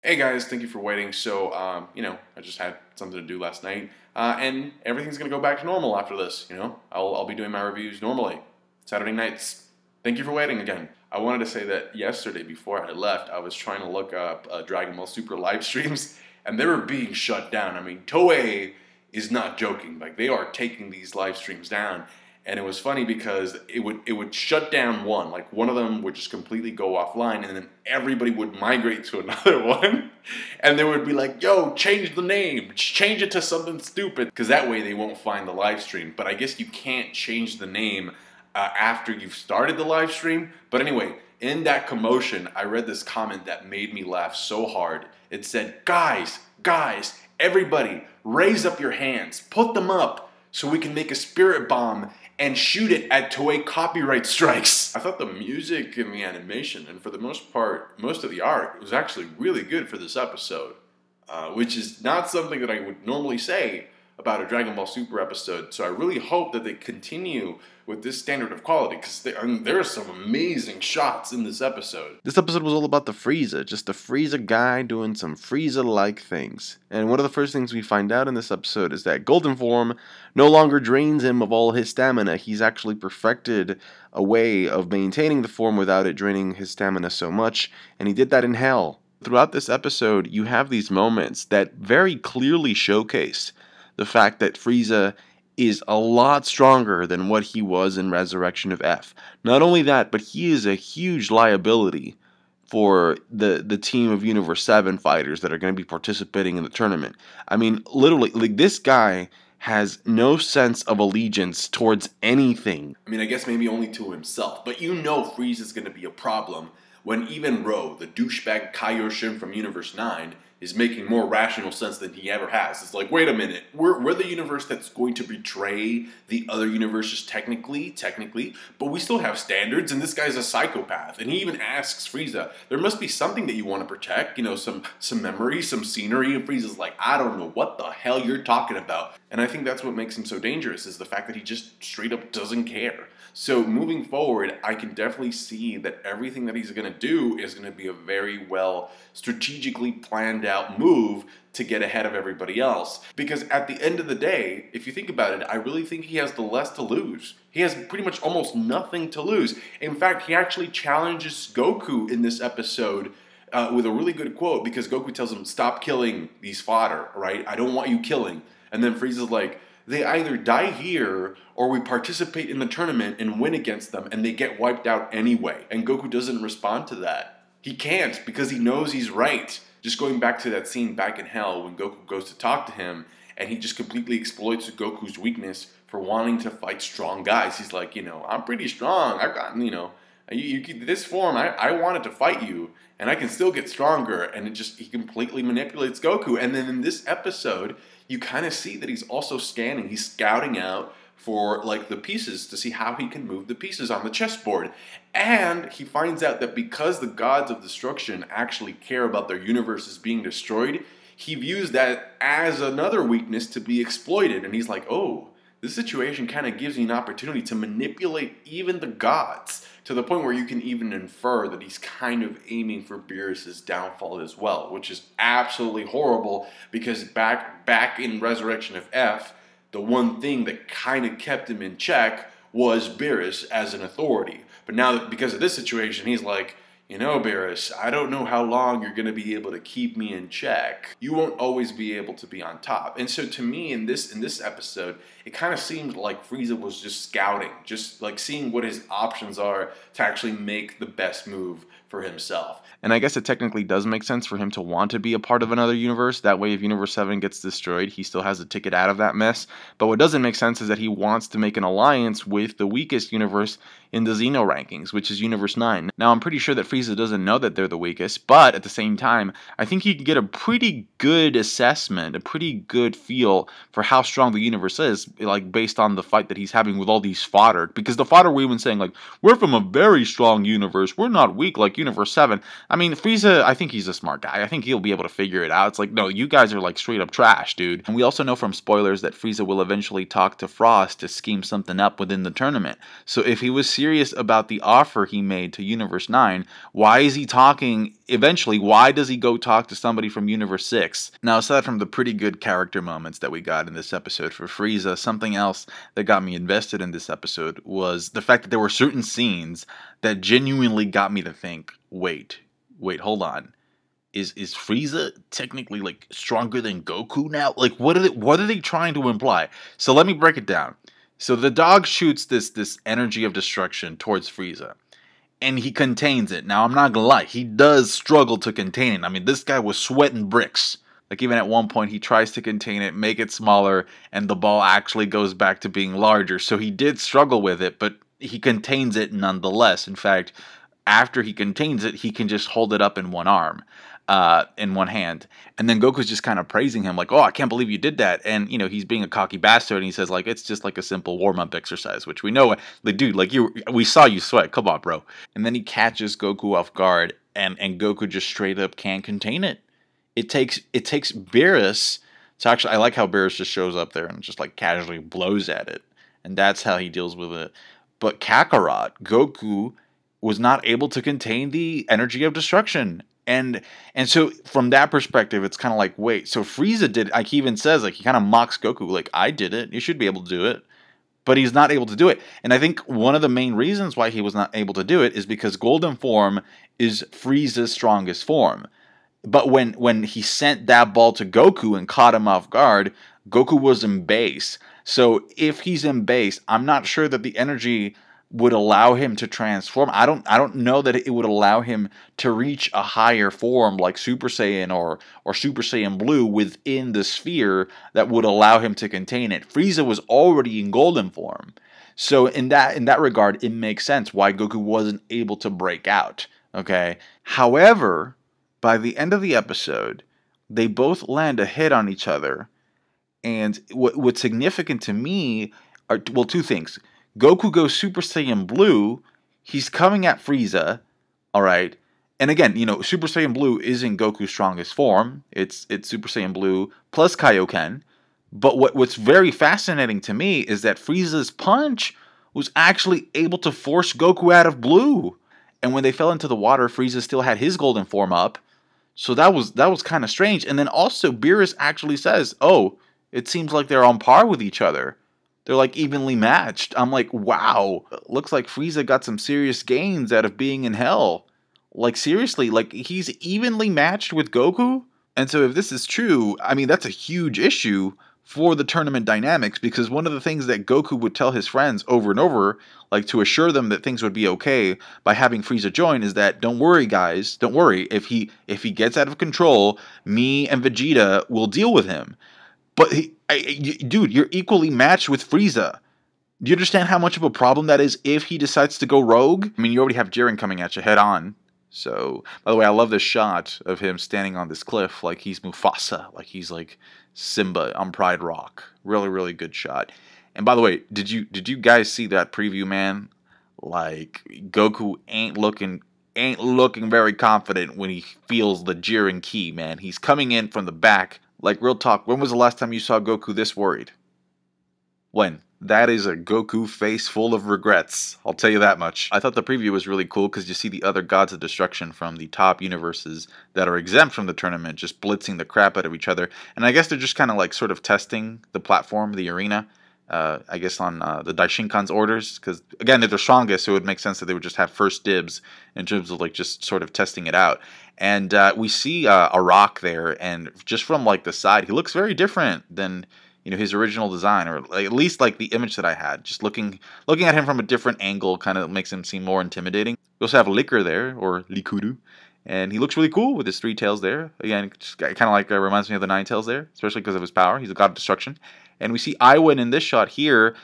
Hey guys, thank you for waiting. So, I just had something to do last night, and everything's gonna go back to normal after this. I'll be doing my reviews normally, Saturday nights. Thank you for waiting again. I wanted to say that yesterday before I left, I was trying to look up Dragon Ball Super live streams, and they were being shut down. I mean, Toei is not joking. Like, they are taking these live streams down. And it was funny because it would shut down one. Like, one of them would just completely go offline, and then everybody would migrate to another one. And they would be like, yo, change the name. Change it to something stupid. Because that way they won't find the live stream. But I guess you can't change the name after you've started the live stream. But anyway, in that commotion, I read this comment that made me laugh so hard. It said, guys, everybody, raise up your hands. Put them up so we can make a spirit bomb and shoot it at Toei copyright strikes. I thought the music and the animation, and for the most part, most of the art, was actually really good for this episode. Which is not something that I would normally say about a Dragon Ball Super episode, so I really hope that they continue with this standard of quality, because there are some amazing shots in this episode. This episode was all about the Frieza, just a Frieza guy doing some Frieza-like things. And one of the first things we find out in this episode is that Golden Form no longer drains him of all his stamina. He's actually perfected a way of maintaining the form without it draining his stamina so much, and he did that in Hell. Throughout this episode, you have these moments that very clearly showcase the fact that Frieza is a lot stronger than what he was in Resurrection of F. Not only that, but he is a huge liability for the team of Universe 7 fighters that are going to be participating in the tournament. I mean, literally, like, this guy has no sense of allegiance towards anything. I mean, I guess maybe only to himself, but Frieza's going to be a problem when even Ro, the douchebag Kaioshin from Universe 9, is making more rational sense than he ever has. It's like, wait a minute, we're the universe that's going to betray the other universes technically, but we still have standards, and this guy's a psychopath. And he even asks Frieza, there must be something that you want to protect, some memory, some scenery, and Frieza's like, I don't know what the hell you're talking about. And I think that's what makes him so dangerous, is the fact that he just straight up doesn't care. So moving forward, I can definitely see that everything that he's going to do is going to be a very well strategically planned out move to get ahead of everybody else. Because at the end of the day, if you think about it, I really think he has the less to lose. He has pretty much almost nothing to lose. In fact, he actually challenges Goku in this episode with a really good quote, because Goku tells him, stop killing these fodder, right? I don't want you killing. And then Frieza's like, they either die here or we participate in the tournament and win against them and they get wiped out anyway. And Goku doesn't respond to that. He can't, because he knows he's right. Just going back to that scene back in Hell when Goku goes to talk to him and he just completely exploits Goku's weakness for wanting to fight strong guys. He's like, I'm pretty strong. I've got, this form, I wanted to fight you and I can still get stronger. And he completely manipulates Goku. And then in this episode, you kind of see that he's also scanning. He's scouting out for, like, the pieces to see how he can move the pieces on the chessboard. And he finds out that because the gods of destruction actually care about their universes being destroyed, he views that as another weakness to be exploited. And he's like, oh, this situation kind of gives me an opportunity to manipulate even the gods, to the point where you can even infer that he's kind of aiming for Beerus's downfall as well, which is absolutely horrible, because back in Resurrection of F, the one thing that kind of kept him in check was Beerus as an authority. But now, because of this situation, he's like, Beerus, I don't know how long you're going to be able to keep me in check. You won't always be able to be on top. And so to me, in this episode, it kind of seemed like Frieza was just scouting, just like seeing what his options are to actually make the best move for himself. And I guess it technically does make sense for him to want to be a part of another universe. That way, if Universe 7 gets destroyed, he still has a ticket out of that mess. But what doesn't make sense is that he wants to make an alliance with the weakest universe in the Xeno rankings, which is Universe 9. Now, I'm pretty sure that Frieza doesn't know that they're the weakest, but at the same time, I think he can get a pretty good assessment, a pretty good feel for how strong the universe is, like, based on the fight that he's having with all these fodder. Because the fodder we've been saying, like, we're from a very strong universe, we're not weak like Universe 7. I mean, Frieza, I think he's a smart guy. I think he'll be able to figure it out. It's like, no, you guys are like straight up trash, dude. And we also know from spoilers that Frieza will eventually talk to Frost to scheme something up within the tournament. So if he was serious about the offer he made to Universe 9, why is he talking eventually, why does he go talk to somebody from Universe 6? Now, aside from the pretty good character moments that we got in this episode for Frieza, something else that got me invested in this episode was the fact that there were certain scenes that genuinely got me to think, wait, hold on. Is Frieza technically, like, stronger than Goku now? Like, what are they trying to imply? So let me break it down. So the dog shoots this energy of destruction towards Frieza, and he contains it. Now, I'm not gonna lie, he does struggle to contain it. I mean, this guy was sweating bricks. Like, even at one point, he tries to contain it, make it smaller, and the ball actually goes back to being larger. So he did struggle with it, but he contains it nonetheless. In fact, after he contains it, he can just hold it up in one arm. In one hand, and then Goku's just kind of praising him, like, "Oh, I can't believe you did that." And you know, he's being a cocky bastard, and he says, like, "It's just like a simple warm-up exercise," which we know, like, dude, like, we saw you sweat. Come on, bro. And then he catches Goku off guard, and Goku just straight up can't contain it. It takes Beerus to actually. I like how Beerus just shows up there and just like casually blows at it, and that's how he deals with it. But Kakarot, Goku was not able to contain the energy of destruction. And so from that perspective, it's kind of like, wait, so Frieza did, like he even says, like he kind of mocks Goku, like, I did it, you should be able to do it. But he's not able to do it. And I think one of the main reasons why he was not able to do it is because Golden Form is Frieza's strongest form. But when he sent that ball to Goku and caught him off guard, Goku was in base. So if he's in base, I'm not sure that the energy would allow him to transform. I don't know that it would allow him to reach a higher form like Super Saiyan or Super Saiyan Blue within the sphere that would allow him to contain it. Frieza was already in golden form. So in that regard, it makes sense why Goku wasn't able to break out. Okay. However, by the end of the episode, they both land a hit on each other. And what's significant to me are, well, two things. Goku goes Super Saiyan Blue. He's coming at Frieza. All right. And again, you know, Super Saiyan Blue isn't Goku's strongest form. It's Super Saiyan Blue plus Kaioken. But what's very fascinating to me is that Frieza's punch was actually able to force Goku out of Blue. And when they fell into the water, Frieza still had his golden form up. So that was kind of strange. And then also Beerus actually says, "Oh, it seems like they're on par with each other. They're like evenly matched." I'm like, wow, looks like Frieza got some serious gains out of being in hell. Like, seriously, like he's evenly matched with Goku? And so if this is true, I mean, that's a huge issue for the tournament dynamics, because one of the things that Goku would tell his friends over and over, like to assure them that things would be okay by having Frieza join, is that, don't worry guys, don't worry, if he gets out of control, me and Vegeta will deal with him. But dude, you're equally matched with Frieza. Do you understand how much of a problem that is if he decides to go rogue? I mean, you already have Jiren coming at you head on. So, by the way, I love this shot of him standing on this cliff like he's Mufasa, like he's like Simba on Pride Rock. Really, really good shot. And by the way, did you guys see that preview, man? Like, Goku ain't looking very confident when he feels the Jiren ki, man. He's coming in from the back. Like, real talk, when was the last time you saw Goku this worried? When? That is a Goku face full of regrets. I'll tell you that much. I thought the preview was really cool because you see the other gods of destruction from the top universes that are exempt from the tournament just blitzing the crap out of each other. And I guess they're just kind of like sort of testing the platform, the arena, I guess on the Daishinkan's orders. Because, again, they're the strongest, so it would make sense that they would just have first dibs in terms of like just sort of testing it out. And we see a rock there, and just from like the side, he looks very different than, you know, his original design, or at least like the image that I had. Just looking at him from a different angle kind of makes him seem more intimidating. We also have Licker there, or Likuru, and he looks really cool with his three tails there. Again, kind of like reminds me of the nine tails there, especially because of his power. He's a god of destruction. And we see Iwan in this shot here,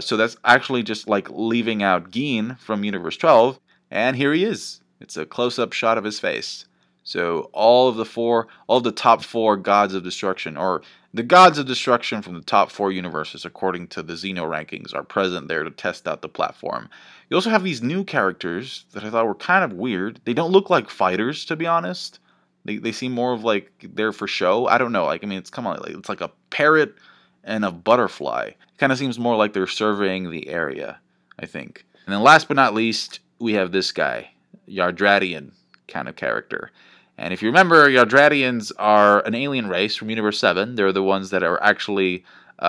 so that's actually just like leaving out Gin from Universe 12, and here he is. It's a close-up shot of his face. So all of the top four gods of destruction, or the gods of destruction from the top four universes, according to the Xeno rankings, are present there to test out the platform. You also have these new characters that I thought were kind of weird. They don't look like fighters, to be honest. They seem more of like they're for show. I don't know. Like, I mean, it's like a parrot and a butterfly. It kind of seems more like they're surveying the area, I think. And then last but not least, we have this guy, Yardratian. kind of character. And if you remember, Yardratians are an alien race from Universe 7. They're the ones that are actually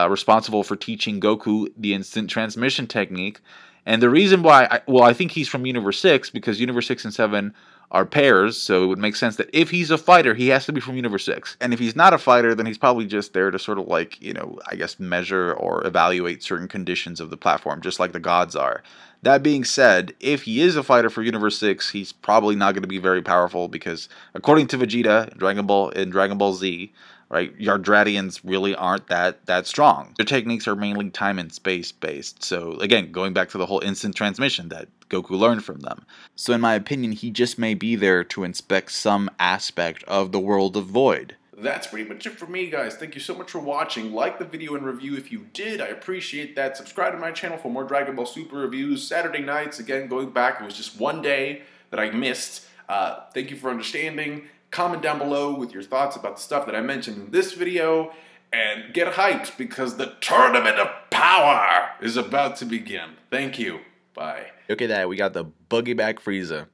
responsible for teaching Goku the instant transmission technique. And the reason why, I think he's from Universe 6, because Universe 6 and 7 are pairs, so it would make sense that if he's a fighter, he has to be from Universe 6. And if he's not a fighter, then he's probably just there to sort of like, I guess measure or evaluate certain conditions of the platform, just like the gods are. That being said, if he is a fighter for Universe 6, he's probably not going to be very powerful because, according to Vegeta in Dragon Ball Z, right, Yardratians really aren't that strong. Their techniques are mainly time and space based. So again, going back to the whole instant transmission that Goku learned from them. So in my opinion, he just may be there to inspect some aspect of the world of Void. That's pretty much it for me, guys. Thank you so much for watching. Like the video and review if you did. I appreciate that. Subscribe to my channel for more Dragon Ball Super reviews. Saturday nights, again, going back, it was just one day that I missed. Thank you for understanding. Comment down below with your thoughts about the stuff that I mentioned in this video. And get hyped because the Tournament of Power is about to begin. Thank you. Bye. Okay, Dad, we got the Boogie Back Frieza.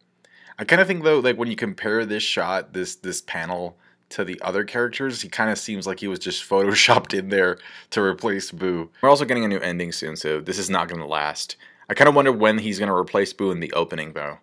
I kind of think, though, like when you compare this shot, this panel, to the other characters, he kind of seems like he was just photoshopped in there to replace Boo. We're also getting a new ending soon, so this is not going to last. I kind of wonder when he's going to replace Boo in the opening, though.